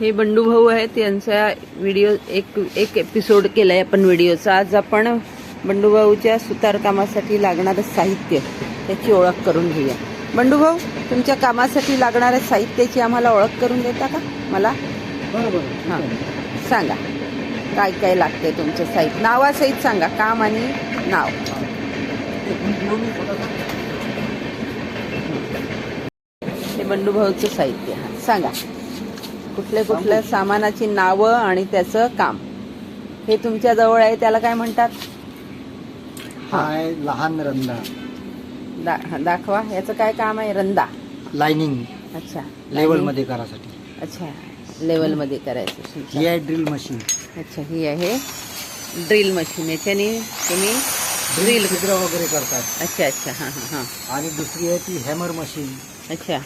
हे बंडू भाऊ आहेत, यांचा व्हिडिओ एक एपिसोड केलाय आपण व्हिडिओचा. आज आपण बंडू भाऊच्या सुतारकामासाठी लागणारं साहित्य त्याची ओळख करून घेऊया. बंडू भाऊ, तुमच्या कामासाठी लागणाऱ्या साहित्याची आम्हाला ओळख करून देता का मला? बरोबर. हां, सांगा काय काय लागते तुमचं साहित्य, नावासहित सांगा, काम आणि नाव. हे बंडू भाऊचं साहित्य. हां, सांगा कुठल्या सामानाची नावं आणि त्याचं काम. हे तुमच्या जवळ आहे, त्याला काय म्हणतात? हाय लहान रंदा. दाखवा, याचं काय काम आहे? रंदा, लाइनिंग. अच्छा, लेवल मध्ये करासाठी. अच्छा, लेवल मध्ये करायचं. ही आहे ड्रिल मशीन. अच्छा, ही आहे ड्रिल मशीन. याच्याने तुम्ही ड्रिल छिद्र वगैरे करतात. अच्छा अच्छा, हां हां हां. आणि दुसरी आहे ती हॅमर मशीन. अच्छा,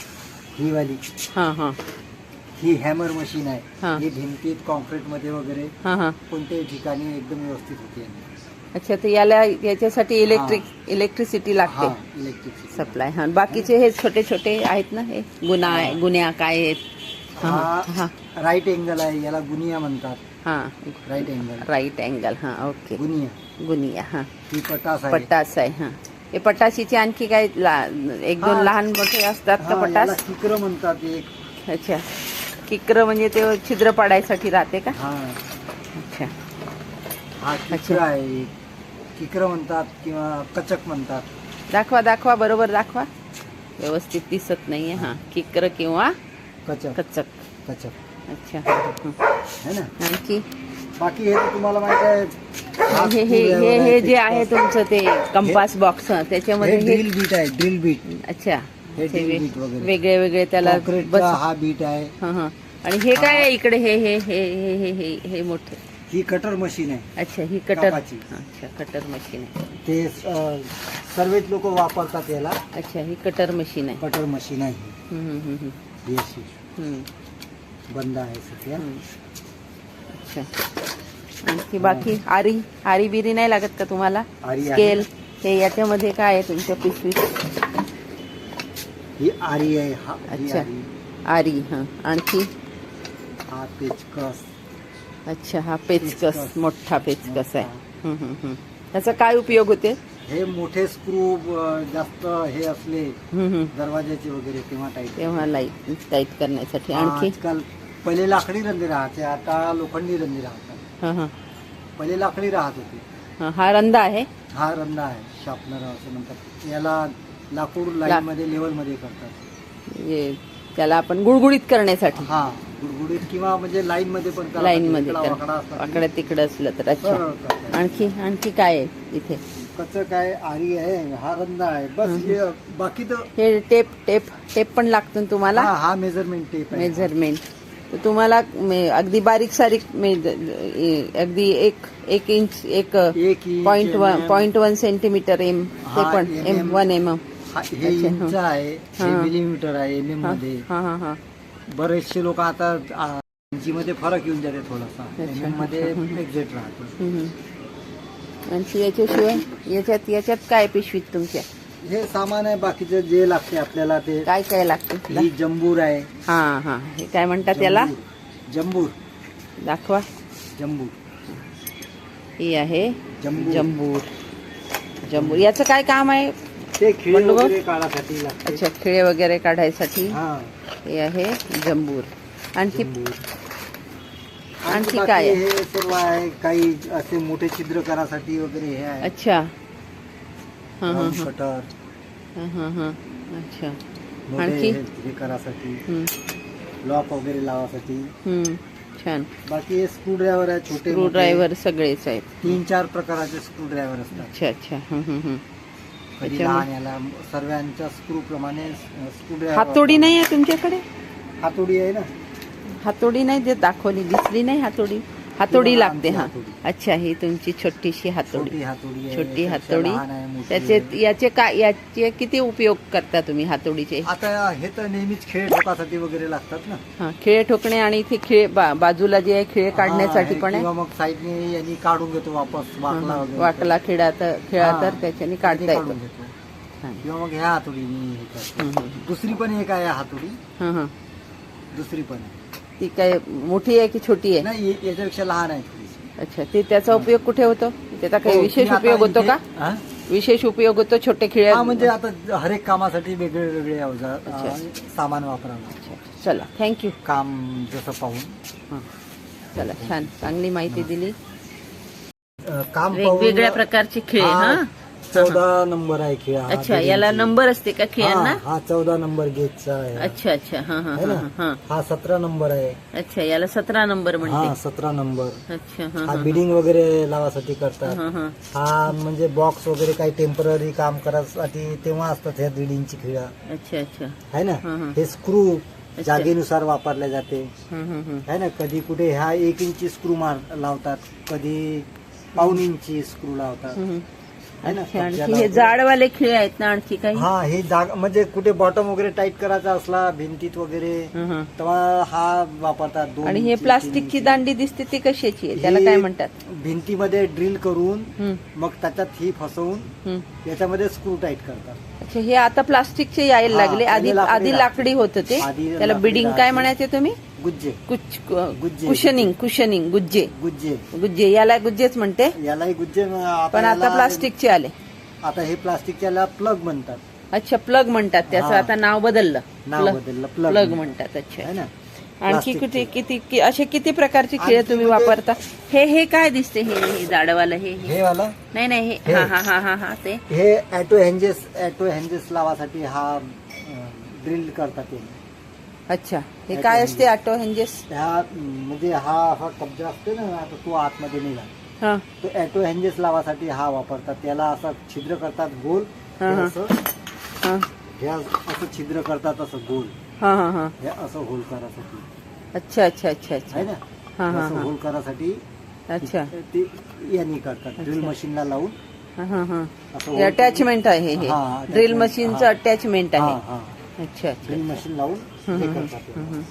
ही वाली हां हां ही हॅमर मशीन आहे. हां. ही भिंतीत कॉन्क्रीट मध्ये वगैरे हां हां. कोणत्याही ठिकाणी एकदम व्यवस्थित होते. अच्छा, तर याच्यासाठी इलेक्ट्रिसिटी लागते, इलेक्ट्रिक सप्लाय. हां, बाकीचे हे छोटे छोटे आहेत ना, हे गुन्हा काय आहेत? हां हां राईट एंगल आहे, याला गुनिया म्हणतात. हां, राईट एंगल, राईट अँगल. हां, ओके, गुनिया. हां. ही पटास आहे. पटास आहे. हां, हे पटाशीचे आणखी काय एक दोन लहान मोठे असतात का पटास? किकर म्हणतात एक. अच्छा, किकर म्हणजे ते छिद्र पाडायसाठी राहते का? हा, अच्छा, हा किकर आहे. किकर म्हणतात किंवा कचक म्हणतात. दाखवा बरोबर दाखवा, व्यवस्थित दिसत नाहीये. हां, किकर किंवा कचक. कचक. अच्छा, है ना. आणखी बाकी हे तर तुम्हाला माहित आहे. हे जे आहे तुमचं ते कंपास बॉक्स, त्याच्यामध्ये ड्रिल बीट आहे. Drill bit. अच्छा, हे ड्रिल बीट वगैरे वेगळे वेगळे त्याला कॉन्क्रीटचा हा बीट आहे. हां हां. आणि हे काय आहे इकडे? हे मोठे. ही कटर मशीन आहे. अच्छा, ही कटर. कापाची. अच्छा, कटर मशीन आहे. ते सर्वच लोक वापरतात याला. अच्छा, ही कटर मशीन आहे. कटर मशीन आहे. ही अशी बंद आहे सध्या. अच्छा, आणखी बाकी आरी बिरी नाही लागत का तुम्हाला? आरी स्केल हे याच्यामध्ये काय आहे तुमच्या पिशवीत? ही आरी आहे. हा ही अच्छा, आरी. हां, आणखी? हा पेचकस. अच्छा, हा पेचकस, मोठा पेचकस आहे. त्याचा काय उपयोग होते? हे मोठे स्क्रू जास्त हे असले दरवाजाचे वगैरे तेव्हा टाईट करण्यासाठी. आणखी? आजकाल पहिले लाकडी रंदी राहायचे, आता लोखंडी रंदी राहतात. हां हां. पहिले लाकडी राहत होते. हां, हा रंदा आहे. हा रंदा आहे, शार्पनर असं म्हणतात याला. लाकूड लाईन मध्ये लेवल मध्ये करतात. त्याला आपण गुळगुळीत करण्यासाठी. हा, गुडगुडीत किंवा म्हणजे लाईन मध्ये पण करतात. लाईन मध्ये वाकडा वाकडं तिकडं असलं तर. अच्छा, आणखी काय आहे इथे? कचक आहे, आरी आहे, हा रंदा आहे. बस बाकी तर हे टेप पण लागतो ना तुम्हाला? हा मेजरमेंट टेप आहे. मेजरमेंट तुम्हाला अगदी बारीक सारीक अगदी एक इंच, एक पॉइंट 1 सेंटीमीटर एम, ते पण 1 mm. हे इंच आहे, हे मिलीमीटर आहे MM मध्ये. बरेचसे लोक आता इंची मध्ये फरक येऊन जाते थोडासा. MM मध्ये एक्झॅक्ट राहतो. आणि याच्याशिवाय याच्यात काय पिशवीत तुमच्या? हे सामान आहे. बाकीचं जे लागते आपल्याला ते काय लागते? ही जंबूर आहे. हां, हे काय म्हणतात याला? जंबूर. दाखवा. जंबूर ही आहे जंबूर. जंबूर. याचं काय काम आहे? ते खिळे वगैरे काढायसाठी लागते. अच्छा, खिळे वगैरे काढायसाठी. हा, हे आहे जंबूर. आणखी आणखी काय आहे? हे सर्व आहे. काही असे मोठे छिद्र करासाठी वगैरे हे आहे. अच्छा, कटर. अच्छा, आणखी हे करासाठी लॉक वगैरे लावासाठी. छान. बाकी हे स्क्रू ड्रायव्हर आहे, छोटे स्क्रू ड्रायव्हर सगळेच आहेत. 3-4 प्रकारचे स्क्रू ड्रायव्हर असतात. अच्छा. कधी लहान याला सर्वांच्या स्क्रू प्रमाणे स्क्रू ड्रायव्हर. हातोडी नाही आहे तुमच्याकडे? हातोडी आहे ना. हातोडी नाही, जे दाखवली दिसली नाही. हातोडी लागते. हा, अच्छा, ही तुमची छोटीशी हातोडी. छोटी हातोडी. याचे किती उपयोग करता तुम्ही हातोडीचे? आता हे तर नेहमीच खिळे ठोकासाठी वगैरे लागतात ना. हा, खिळे ठोकणे आणि इथे खिळे बाजूला जे आहे खिळे काढण्यासाठी पण आहे. मग साईडने यांनी काढून घेतो वापस. वाकला खिळा तर त्याच्याने काढता येतो. किंवा मग ह्या हातोडीने. दुसरी पण एक आहे हातोडी. दुसरी पण आहे. ती काय मोठी आहे की छोटी आहे? नाही याच्यापेक्षा लहान आहे थोडीशी. अच्छा, ते त्याचा उपयोग कुठे होतो? त्याचा काही विशेष ती आता उपयोग होतो इथे- का? हा? विशेष उपयोग होतो छोटे खिळे? हा, म्हणजे आता हर एक कामासाठी वेगळे वेगळे अवजार अच्छा. सामान वापरावं. अच्छा, चला थँक्यू. काम जसं पाहून चला, छान चांगली माहिती दिली. काम वेगवेगळ्या प्रकारचे खिळे. हा 14 नंबर आहे खेळ हा. अच्छा, याला नंबर असते का खिळ्यांना? हा 14 नंबर गेजचा आहे. अच्छा अच्छा, हा हा है ना? हा हा. हा 17 नंबर आहे. अच्छा, याला 17 नंबर हा म्हणते. 17 नंबर. अच्छा, हा हा हा बिडिंग वगैरे लावासाठी करतात. हा हा. हा म्हणजे बॉक्स वगैरे काही टेम्पररी काम करायसाठी तेव्हा असतात ह्या बिडिंगची खिळा अच्छा अच्छा, है ना. हा, हा. हे स्क्रू जागेनुसार वापरले जाते है ना. कधी कुठे ह्या 1 इंची स्क्रू लावतात, कधी पाऊण इंची स्क्रू लावतात है ना. आणखी हे जाडवाले खिळे आहेत ना आणखी काही? हा हे जागा म्हणजे कुठे बॉटम वगैरे टाईट करायचा असला भिंतीत वगैरे हं, हं. तेव्हा हा वापरतात. 2 आणि हे इंची, प्लास्टिकची 3 दांडी दिसते ती कशाची आहे? त्याला हे काय म्हणतात? भिंतीमध्ये ड्रिल करून हं, मग त्याच्यात ही फसवून हं. याच्यामध्ये स्क्रू टाईट करतात. अच्छा, हे आता प्लास्टिकचे यायला हा, लागले. आधी पहिले लाकडी आधी लाकडी होतं ते. आधी त्याला लाकडी बिडिंग काय राहायची. म्हणायचे तुम्ही? गुज्जे गुज्जे. कुशनिंग गुज्जे गुज्जे गुज्जे, याला गुज्जेच म्हणते. यालाही गुज्जे पण आता प्लास्टिकचे आले. आता हे प्लास्टिकच्याला प्लग म्हणतात. अच्छा, प्लग म्हणतात त्याचं. हा. आता नाव बदललं. नाव बदललं प्लग म्हणतात. अच्छा, है ना. आणखी प्लास्टिकचे. किती असे किती प्रकारचे खिळे आणखी तुम्ही म्हणजे- वापरता? हे काय दिसते? हे जाडवालं हे? हे वाला नाही नाही, हे. हे हा हा हा हा हा ते. हे ऍटो हँजेस लावासाठी हा ड्रिल करतात ते. अच्छा, हे काय असते ऑटो हेंजेस? ह्या म्हणजे हा असा कब्जा असते ना, आता तो आतमध्ये निघाला हा तो ऍटो हँजेस लावासाठी हा वापरतात. त्याला असं छिद्र करतात गोल. हा, हे हा. असं हा हे असं छिद्र करतात असं गोल. हा हा हा. हे असं होल करासाठी अच्छा अच्छा अच्छा अच्छा. आहे ना. हा हा असं हा. होल करासाठी अच्छा, ते यांनी करतात ड्रिल मशीनला लावून हा हा हा. असं हे होल- अटॅचमेंट आहे हे हा, ड्रिल attachment. मशीनचं हा. अटॅचमेंट हा आहे. हा अच्छा अच्छा. ड्रिल मशीन लावून हे करतात ते.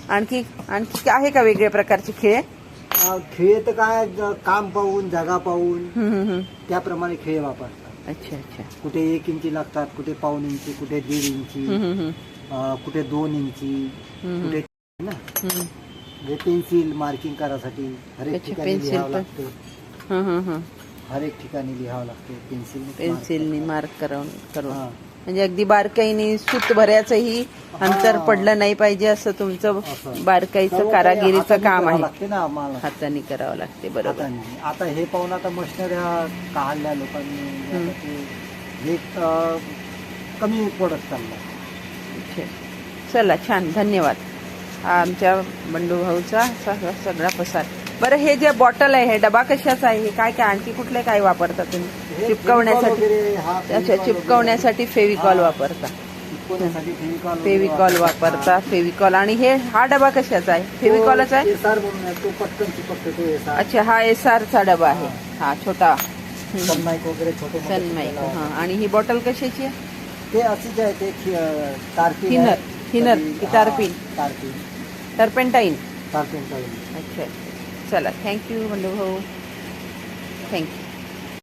आणखी आणखी आहे का वेगळ्या प्रकारचे खिळे? खेळ तर काय काम पाहून जागा पाहून हम्म. त्याप्रमाणे खेळ वापरतात. अच्छा अच्छा. कुठे 1 इंची लागतात, कुठे पाऊण इंची, कुठे 1.5 इंची, हम्म. कुठे 2 इंची, हम्म. कुठे ना हम्म. म्हणजे पेन्सिल मार्किंग करायसाठी हर एक अच्छा, ठिकाणी पेन्सिल लिहावं पण. लागते. हा हा हा. हर एक ठिकाणी लिहावं लागते पेन्सिलनी मार्क करून हा. म्हणजे अगदी बारकाईने सूत भऱ्याचंही अंतर पडलं नाही पाहिजे असं तुमचं असं. बारकाईचं सर्व कारागिरीचं हाताने काम करावं आहे. लागते ना आम्हाला. हाताने करावं लागते. बरोबर. हाताने. आता हे पाहून आता मशिनऱ्या काढल्या लोकांनी. आता ते हे कमी पडत चाललं. अच्छा. चला, छान, धन्यवाद. हा आमच्या बंडू भाऊचा सगळा पसार. बरं, हे जे बॉटल आहे हे डबा कशाचा आहे? हे काय काय आणखी कुठले काय वापरता तुम्ही? हे चिपकवण्यासाठी? वगैरे, हा अच्छा, फेविकॉल चिपकवण्यासाठी फेविकॉल हा. वापरता. चिपकवण्यासाठी फेविकॉल फेविकॉल वापरता. फेविकॉल. आणि हा डबा कशाचा आहे? फेविकॉलच आहे? एसआर म्हणून आहे, तो पटकन चिपकतो तो एसआर. अच्छा, हा एसआरचा डबा आहे. हा छोटा सनमाईक वगैरे छोटे मोठे सनमाईक. चिपकायला. हा. आणि ही बॉटल कशाची आहे? ते अशीच आहे ते तारपीन थिनर. आहे. थिनर कधी- की हा, तारपीन? तारपीन टर्पेंटाईन. तारपीन अच्छा. चला, थँक्यू बंडू भाऊ. थँक्यू.